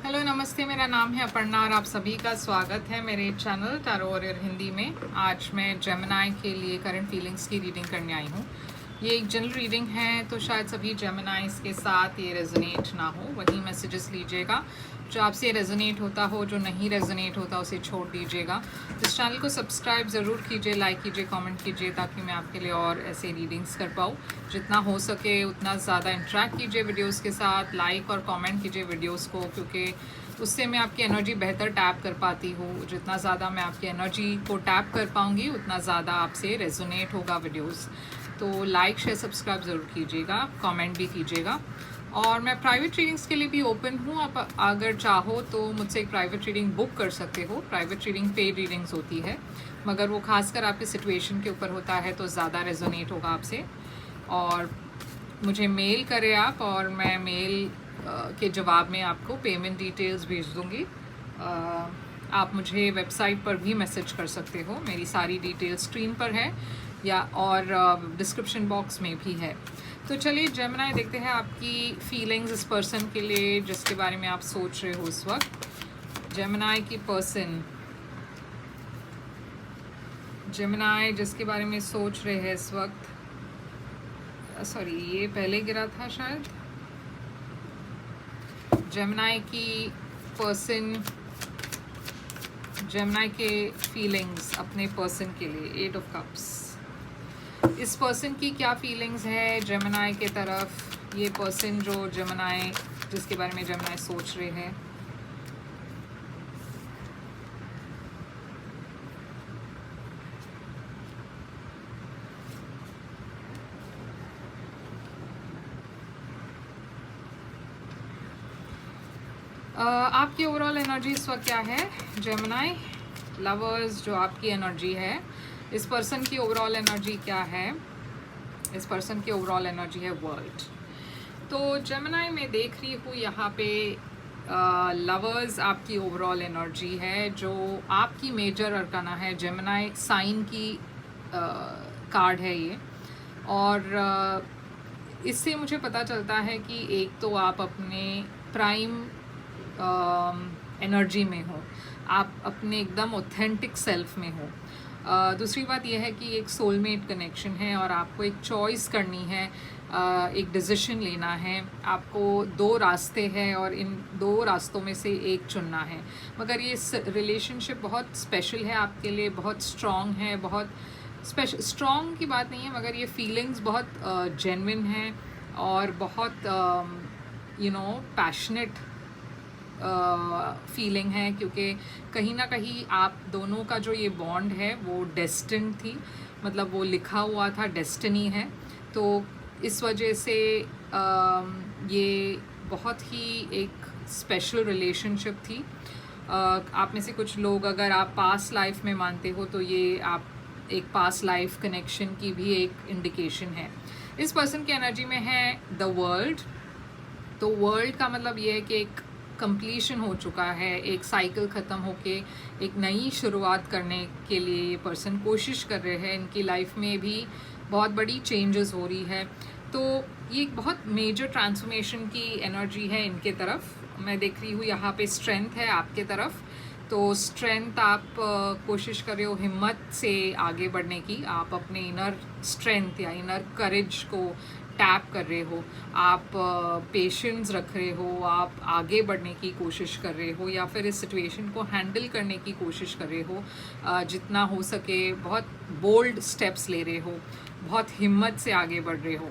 Hello नमस्ते, मेरा नाम है अपर्णा और आप सभी का स्वागत है मेरे चैनल टैरो वॉरियर हिंदी में। आज मैं जेमिनी के लिए करंट फीलिंग्स की रीडिंग करने आई हूँ। ये एक जनरल रीडिंग है, तो शायद सभी जेमिनीज के साथ ये रेजोनेट ना हो, वही मैसेजेस लीजिएगा। जो आपसे रेजोनेट होता हो, जो नहीं रेजोनेट होता उसे छोड़ दीजिएगा। इस चैनल को सब्सक्राइब ज़रूर कीजिए, लाइक कीजिए, कमेंट कीजिए, ताकि मैं आपके लिए और ऐसे रीडिंग्स कर पाऊँ। जितना हो सके उतना ज़्यादा इंटरेक्ट कीजिए वीडियोस के साथ, लाइक और कमेंट कीजिए वीडियोस को, क्योंकि उससे मैं आपकी एनर्जी बेहतर टैप कर पाती हूँ। जितना ज़्यादा मैं आपकी एनर्जी को टैप कर पाऊँगी उतना ज़्यादा आपसे रेजोनेट होगा वीडियोस। तो लाइक शेयर सब्सक्राइब ज़रूर कीजिएगा, कमेंट भी कीजिएगा। और मैं प्राइवेट रीडिंग्स के लिए भी ओपन हूँ। आप अगर चाहो तो मुझसे एक प्राइवेट रीडिंग बुक कर सकते हो। प्राइवेट रीडिंग पेड रीडिंग्स होती है, मगर वो खासकर आपके सिचुएशन के ऊपर होता है, तो ज़्यादा रेजोनेट होगा आपसे। और मुझे मेल करें आप, और मैं मेल के जवाब में आपको पेमेंट डिटेल्स भेज दूँगी। आप मुझे वेबसाइट पर भी मैसेज कर सकते हो, मेरी सारी डिटेल्स स्क्रीन पर है या और डिस्क्रिप्शन बॉक्स में भी है। तो चलिए जेमिनी, देखते हैं आपकी फीलिंग्स इस पर्सन के लिए जिसके बारे में आप सोच रहे हो इस वक्त। जेमिनी की पर्सन, जेमिनी जिसके बारे में सोच रहे हैं इस वक्त, सॉरी ये पहले गिरा था शायद। जेमिनी की पर्सन, जेमिनी के फीलिंग्स अपने पर्सन के लिए, 8 ऑफ कप्स। इस पर्सन की क्या फीलिंग्स है जेमिनी के तरफ, ये पर्सन जो जेमिनी, जिसके बारे में जेमिनी सोच रहे हैं। आपकी ओवरऑल एनर्जी इस वक्त क्या है जेमिनी? लवर्स, जो आपकी एनर्जी है, इस पर्सन की ओवरऑल एनर्जी क्या है? इस पर्सन की ओवरऑल एनर्जी है वर्ल्ड। तो जेमिनी मैं देख रही हूँ यहाँ पे लवर्स आपकी ओवरऑल एनर्जी है, जो आपकी मेजर अरकाना है। जेमिनी साइन की कार्ड है ये, और इससे मुझे पता चलता है कि एक तो आप अपने प्राइम एनर्जी में हो, आप अपने एकदम ऑथेंटिक सेल्फ में हो। दूसरी बात यह है कि एक सोलमेट कनेक्शन है और आपको एक चॉइस करनी है, एक डिसीजन लेना है। आपको 2 रास्ते हैं और इन 2 रास्तों में से एक चुनना है। मगर ये रिलेशनशिप बहुत स्पेशल है आपके लिए, बहुत स्ट्रॉन्ग है। बहुत स्पेशल, स्ट्रॉन्ग की बात नहीं है, मगर ये फीलिंग्स बहुत जेन्युइन है और बहुत पैशनेट फीलिंग है, क्योंकि कहीं ना कहीं आप दोनों का जो ये बॉन्ड है वो डेस्टिन थी, मतलब वो लिखा हुआ था, डेस्टिनी है। तो इस वजह से ये बहुत ही एक स्पेशल रिलेशनशिप थी। आप में से कुछ लोग, अगर आप पास्ट लाइफ में मानते हो, तो ये आप एक पास्ट लाइफ कनेक्शन की भी एक इंडिकेशन है। इस पर्सन की एनर्जी में है द वर्ल्ड। तो वर्ल्ड का मतलब ये है कि एक कंप्लीशन हो चुका है, एक साइकिल ख़त्म होके एक नई शुरुआत करने के लिए ये पर्सन कोशिश कर रहे हैं। इनकी लाइफ में भी बहुत बड़ी चेंजेस हो रही है, तो ये एक बहुत मेजर ट्रांसफॉर्मेशन की एनर्जी है इनके तरफ। मैं देख रही हूँ यहाँ पे स्ट्रेंथ है आपके तरफ, तो स्ट्रेंथ आप कोशिश कर रहे हो हिम्मत से आगे बढ़ने की। आप अपने इनर स्ट्रेंथ या इनर करेज को टैप कर रहे हो, आप पेशेंस रख रहे हो, आप आगे बढ़ने की कोशिश कर रहे हो, या फिर इस सिचुएशन को हैंडल करने की कोशिश कर रहे हो। जितना हो सके बहुत बोल्ड स्टेप्स ले रहे हो, बहुत हिम्मत से आगे बढ़ रहे हो।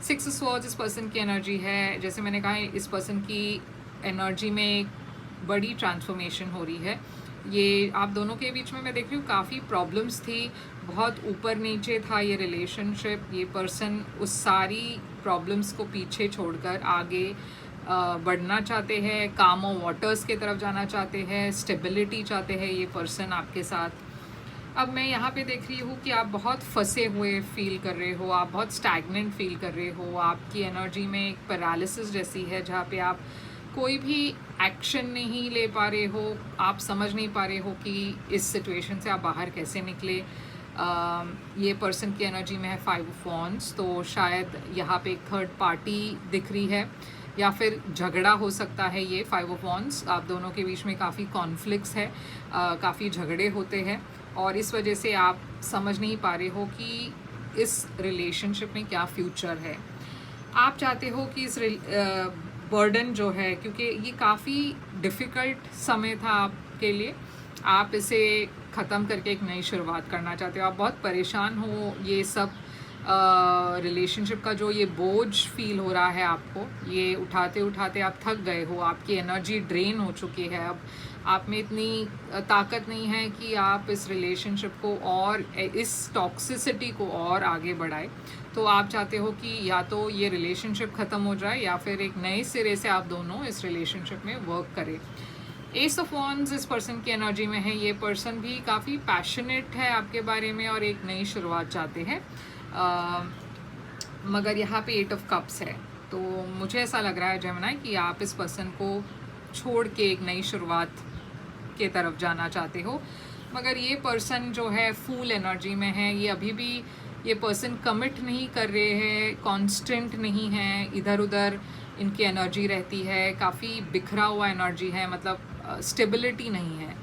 6 स्वॉर्ड्स इस पर्सन की एनर्जी है। जैसे मैंने कहा, इस पर्सन की एनर्जी में एक बड़ी ट्रांसफॉर्मेशन हो रही है। ये आप दोनों के बीच में मैं देख रही हूँ काफ़ी प्रॉब्लम्स थी, बहुत ऊपर नीचे था ये रिलेशनशिप। ये पर्सन उस सारी प्रॉब्लम्स को पीछे छोड़कर आगे बढ़ना चाहते हैं, काम और वाटर्स के तरफ जाना चाहते हैं, स्टेबिलिटी चाहते हैं ये पर्सन आपके साथ। अब मैं यहाँ पे देख रही हूँ कि आप बहुत फंसे हुए फील कर रहे हो, आप बहुत स्टैग्नेंट फील कर रहे हो। आपकी एनर्जी में एक पैरालिसिस जैसी है, जहाँ पे आप कोई भी एक्शन नहीं ले पा रहे हो, आप समझ नहीं पा रहे हो कि इस सिचुएशन से आप बाहर कैसे निकले। ये पर्सन की एनर्जी में है 5 ऑफ वॉन्ड्स, तो शायद यहाँ पे एक थर्ड पार्टी दिख रही है। या फिर झगड़ा हो सकता है। ये 5 ऑफ वॉन्ड्स, आप दोनों के बीच में काफ़ी कॉन्फ्लिक्ट्स है, काफ़ी झगड़े होते हैं और इस वजह से आप समझ नहीं पा रहे हो कि इस रिलेशनशिप में क्या फ्यूचर है। आप चाहते हो कि इस बर्डन जो है, क्योंकि ये काफ़ी डिफ़िकल्ट समय था आपके लिए, आप इसे ख़त्म करके एक नई शुरुआत करना चाहते हो। आप बहुत परेशान हो, ये सब रिलेशनशिप का जो ये बोझ फील हो रहा है आपको, ये उठाते उठाते आप थक गए हो, आपकी एनर्जी ड्रेन हो चुकी है। अब आप में इतनी ताकत नहीं है कि आप इस रिलेशनशिप को और इस टॉक्सिसिटी को और आगे बढ़ाए। तो आप चाहते हो कि या तो ये रिलेशनशिप ख़त्म हो जाए या फिर एक नए सिरे से आप दोनों इस रिलेशनशिप में वर्क करें। एस ऑफ वॉन्ड्स इस पर्सन की एनर्जी में है। ये पर्सन भी काफ़ी पैशनेट है आपके बारे में और एक नई शुरुआत चाहते हैं, मगर यहाँ पे 8 ऑफ कप्स है। तो मुझे ऐसा लग रहा है जेमिनी कि आप इस पर्सन को छोड़ के एक नई शुरुआत के तरफ जाना चाहते हो, मगर ये पर्सन जो है फूल एनर्जी में है। ये अभी भी ये पर्सन कमिट नहीं कर रहे हैं, कांस्टेंट नहीं है, इधर उधर इनकी एनर्जी रहती है, काफ़ी बिखरा हुआ एनर्जी है, मतलब स्टेबिलिटी नहीं है।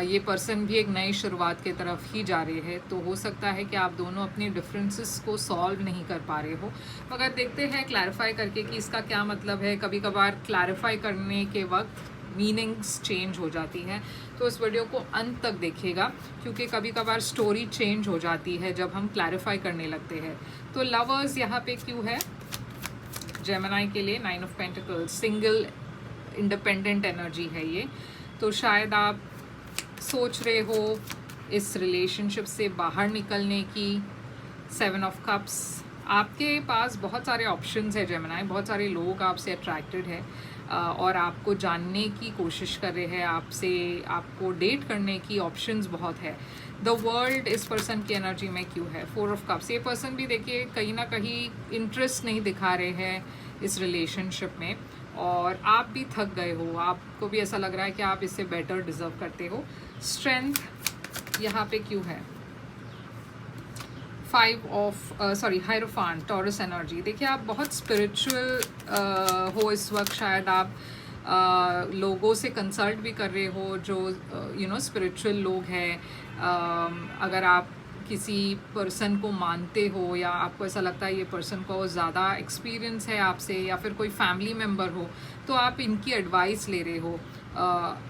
ये पर्सन भी एक नई शुरुआत के तरफ ही जा रहे हैं। तो हो सकता है कि आप दोनों अपने डिफरेंसेस को सॉल्व नहीं कर पा रहे हो, मगर देखते हैं क्लैरिफाई करके कि इसका क्या मतलब है। कभी कभार क्लैरिफाई करने के वक्त मीनिंग्स चेंज हो जाती हैं, तो इस वीडियो को अंत तक देखिएगा, क्योंकि कभी कभार स्टोरी चेंज हो जाती है जब हम क्लैरिफाई करने लगते हैं। तो लवर्स यहाँ पे क्यों है जेमिनी के लिए? 9 of pentacles, single independent energy है ये। तो शायद आप सोच रहे हो इस रिलेशनशिप से बाहर निकलने की। 7 ऑफ कप्स, आपके पास बहुत सारे ऑप्शंस है जेमिनी, बहुत सारे लोग आपसे अट्रैक्टेड है और आपको जानने की कोशिश कर रहे हैं, आपको डेट करने की ऑप्शंस बहुत है। द वर्ल्ड इस पर्सन की एनर्जी में क्यों है? 4 ऑफ कप्स, ये पर्सन भी देखिए कहीं ना कहीं इंटरेस्ट नहीं दिखा रहे हैं इस रिलेशनशिप में और आप भी थक गए हो, आपको भी ऐसा लग रहा है कि आप इससे बेटर डिजर्व करते हो। स्ट्रेंथ यहाँ पे क्यों है? 5 ऑफ हायरोफांट, टॉरस एनर्जी। देखिए आप बहुत स्पिरिचुअल हो इस वक्त, शायद आप लोगों से कंसल्ट भी कर रहे हो जो स्पिरिचुअल लोग हैं। अगर आप किसी पर्सन को मानते हो या आपको ऐसा लगता है ये पर्सन को ज़्यादा एक्सपीरियंस है आपसे, या फिर कोई फैमिली मेम्बर हो, तो आप इनकी एडवाइस ले रहे हो।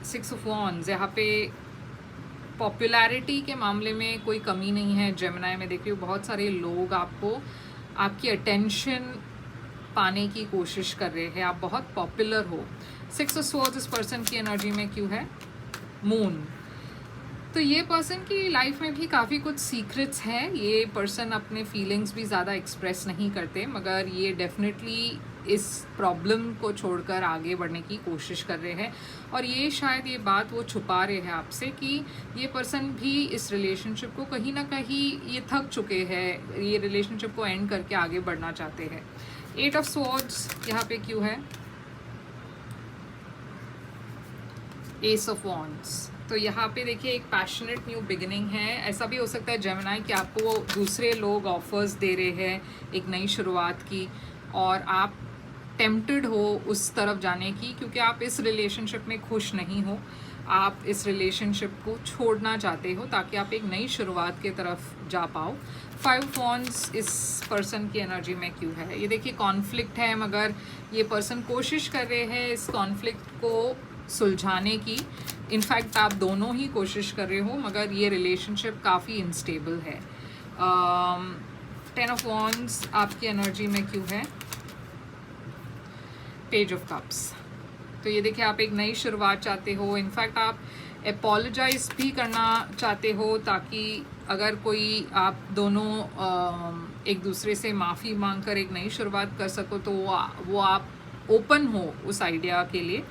6 ऑफ वॉन्ड्स, यहाँ पे पॉपुलैरिटी के मामले में कोई कमी नहीं है जेमिनी में। देखिए बहुत सारे लोग आपकी अटेंशन पाने की कोशिश कर रहे हैं, आप बहुत पॉपुलर हो। 6 ऑफ स्वॉर्ड्स इस पर्सन की एनर्जी में क्यों है? मून। तो ये पर्सन की लाइफ में भी काफ़ी कुछ सीक्रेट्स हैं। ये पर्सन अपने फीलिंग्स भी ज़्यादा एक्सप्रेस नहीं करते, मगर ये डेफिनेटली इस प्रॉब्लम को छोड़कर आगे बढ़ने की कोशिश कर रहे हैं और ये शायद ये बात वो छुपा रहे हैं आपसे कि ये पर्सन भी इस रिलेशनशिप को कहीं ना कहीं ये थक चुके हैं, ये रिलेशनशिप को एंड करके आगे बढ़ना चाहते हैं। 8 ऑफ स्वॉर्ड्स यहाँ पे क्यों है? S of wands. तो यहाँ पे देखिए एक पैशनेट न्यू बिगिनिंग है। ऐसा भी हो सकता है जेमिनी कि आपको दूसरे लोग ऑफर्स दे रहे हैं एक नई शुरुआत की और आप टेम्प्टेड हो उस तरफ जाने की, क्योंकि आप इस रिलेशनशिप में खुश नहीं हो, आप इस रिलेशनशिप को छोड़ना चाहते हो ताकि आप एक नई शुरुआत के तरफ जा पाओ। 5 वॉन्ड्स इस पर्सन की एनर्जी में क्यों है? ये देखिए कॉन्फ्लिक्ट है, मगर ये पर्सन कोशिश कर रहे हैं इस कॉन्फ्लिक्ट को सुलझाने की। इनफैक्ट आप दोनों ही कोशिश कर रहे हो, मगर ये रिलेशनशिप काफ़ी इनस्टेबल है। 10 ऑफ वॉन्ड्स आपकी एनर्जी में क्यों है? Page of cups. तो ये देखिए आप एक नई शुरुआत चाहते हो, इनफैक्ट आप अपोलोजाइज भी करना चाहते हो ताकि अगर कोई आप दोनों एक दूसरे से माफ़ी मांगकर एक नई शुरुआत कर सको तो वो आप ओपन हो उस आइडिया के लिए।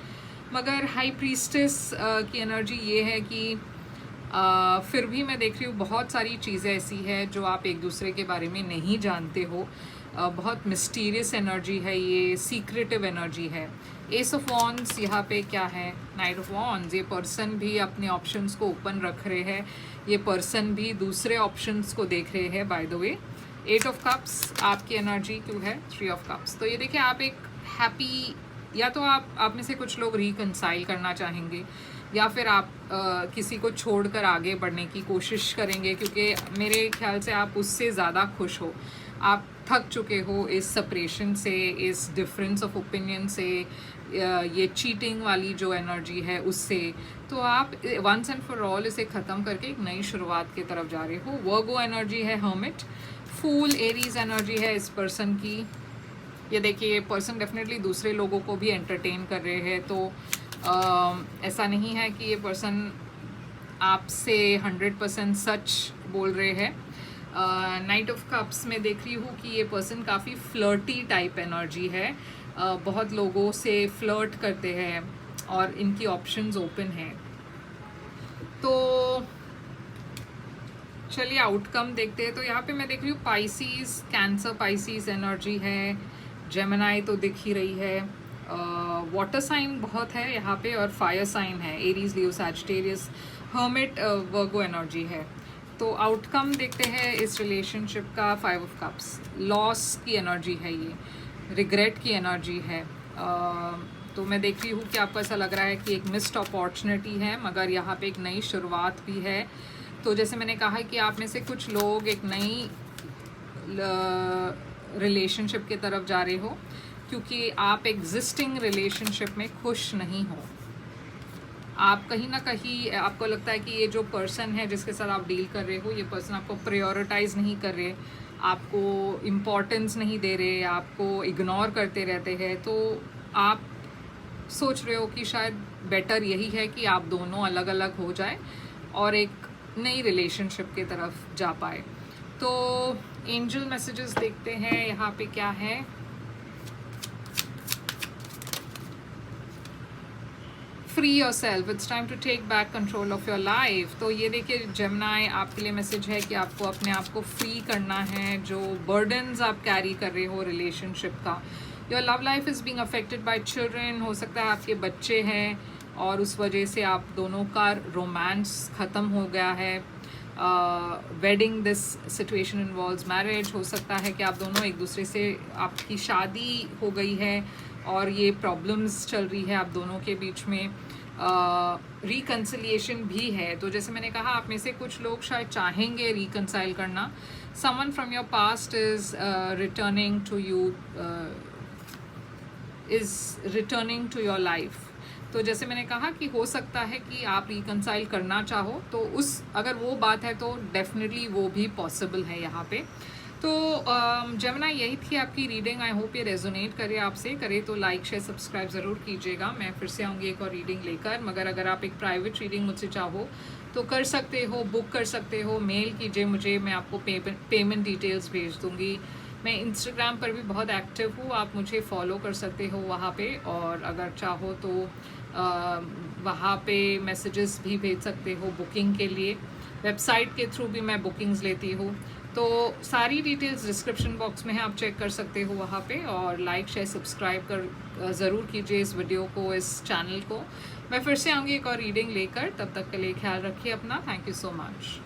मगर हाई प्रीस्टेस की एनर्जी ये है कि फिर भी मैं देख रही हूँ बहुत सारी चीज़ें ऐसी है जो आप एक दूसरे के बारे में नहीं जानते हो। बहुत मिस्टीरियस एनर्जी है, ये सीक्रेटिव एनर्जी है। एस ऑफ वॉन्ड्स यहाँ पे क्या है? Night of wands. ये पर्सन भी अपने ऑप्शंस को ओपन रख रहे हैं, ये पर्सन भी दूसरे ऑप्शंस को देख रहे हैं by the way. 8 of cups आपकी एनर्जी क्यों है? 3 ऑफ कप्स। तो ये देखिए आप एक हैप्पी, या तो आप में से कुछ लोग रिकंसाइल करना चाहेंगे, या फिर आप किसी को छोड़कर आगे बढ़ने की कोशिश करेंगे, क्योंकि मेरे ख्याल से आप उससे ज़्यादा खुश हो, आप थक चुके हो इस सेपरेशन से, इस डिफरेंस ऑफ ओपिनियन से, ये चीटिंग वाली जो एनर्जी है उससे। तो आप वंस एंड फॉर ऑल इसे ख़त्म करके एक नई शुरुआत की तरफ जा रहे हो। वर्गो एनर्जी है हर्मिट, फूल एरीज एनर्जी है इस पर्सन की। ये देखिए, ये पर्सन डेफिनेटली दूसरे लोगों को भी एंटरटेन कर रहे हैं, तो ऐसा नहीं है कि ये पर्सन आपसे 100% सच बोल रहे हैं। नाइट ऑफ कप्स में देख रही हूँ कि ये पर्सन काफ़ी फ्लर्टी टाइप एनर्जी है, बहुत लोगों से फ्लर्ट करते हैं और इनकी ऑप्शंस ओपन हैं। तो चलिए आउटकम देखते हैं। तो यहाँ पे मैं देख रही हूँ पाइसीज, कैंसर पाइसीज एनर्जी है, जेमिनाई तो दिख ही रही है, वाटर साइन बहुत है यहाँ पे, और फायर साइन है एरीज, लियो, सैजिटेरियस, हर्मिट, वर्गो एनर्जी है। तो आउटकम देखते हैं इस रिलेशनशिप का। 5 ऑफ कप्स, लॉस की एनर्जी है, ये रिग्रेट की एनर्जी है। तो मैं देख रही हूँ कि आपको ऐसा लग रहा है कि एक मिस्ड अपॉर्चुनिटी है, मगर यहाँ पे एक नई शुरुआत भी है। तो जैसे मैंने कहा कि आप में से कुछ लोग एक नई रिलेशनशिप की तरफ जा रहे हो, क्योंकि आप एग्जिस्टिंग रिलेशनशिप में खुश नहीं हो। आप कहीं ना कहीं आपको लगता है कि ये जो पर्सन है जिसके साथ आप डील कर रहे हो, ये पर्सन आपको प्रायोरिटाइज नहीं कर रहे, आपको इम्पोर्टेंस नहीं दे रहे, आपको इग्नोर करते रहते हैं। तो आप सोच रहे हो कि शायद बेटर यही है कि आप दोनों अलग अलग हो जाए और एक नई रिलेशनशिप की तरफ जा पाए। तो एंजल मैसेजेस देखते हैं यहाँ पे क्या है। Free yourself, it's time to take back control of your life. तो ये देखिए जेमिनाई, आपके लिए मैसेज है कि आपको अपने आप को फ्री करना है, जो बर्डन्स आप कैरी कर रहे हो रिलेशनशिप का। Your love life is being affected by children, हो सकता है आपके बच्चे हैं और उस वजह से आप दोनों का रोमांस ख़त्म हो गया है। Wedding this situation involves marriage, हो सकता है कि आप दोनों एक दूसरे से, आपकी शादी हो गई है और ये प्रॉब्लम्स चल रही है आप दोनों के बीच में। रिकन्सिलिएशन भी है। तो जैसे मैंने कहा, आप में से कुछ लोग शायद चाहेंगे रिकन्साइल करना। Someone from your past is returning to you, is returning to your life. तो जैसे मैंने कहा कि हो सकता है कि आप रिकन्साइल करना चाहो, तो उस अगर वो बात है तो डेफिनेटली वो भी पॉसिबल है यहाँ पे। तो जेमिनाई, यही थी आपकी रीडिंग। आई होप ये रेजोनेट करे आपसे। करे तो लाइक शेयर सब्सक्राइब ज़रूर कीजिएगा। मैं फिर से आऊँगी एक और रीडिंग लेकर, मगर अगर आप एक प्राइवेट रीडिंग मुझसे चाहो तो कर सकते हो, बुक कर सकते हो, मेल कीजिए मुझे, मैं आपको पेमेंट डिटेल्स भेज दूँगी। मैं इंस्टाग्राम पर भी बहुत एक्टिव हूँ, आप मुझे फॉलो कर सकते हो वहाँ पे, और अगर चाहो तो वहाँ पे मैसेजेस भी भेज सकते हो बुकिंग के लिए। वेबसाइट के थ्रू भी मैं बुकिंग्स लेती हूँ। तो सारी डिटेल्स डिस्क्रिप्शन बॉक्स में है, आप चेक कर सकते हो वहाँ पे। और लाइक शेयर सब्सक्राइब कर ज़रूर कीजिए इस वीडियो को, इस चैनल को। मैं फिर से आऊँगी एक और रीडिंग लेकर, तब तक के लिए ख्याल रखिए अपना। Thank you so much.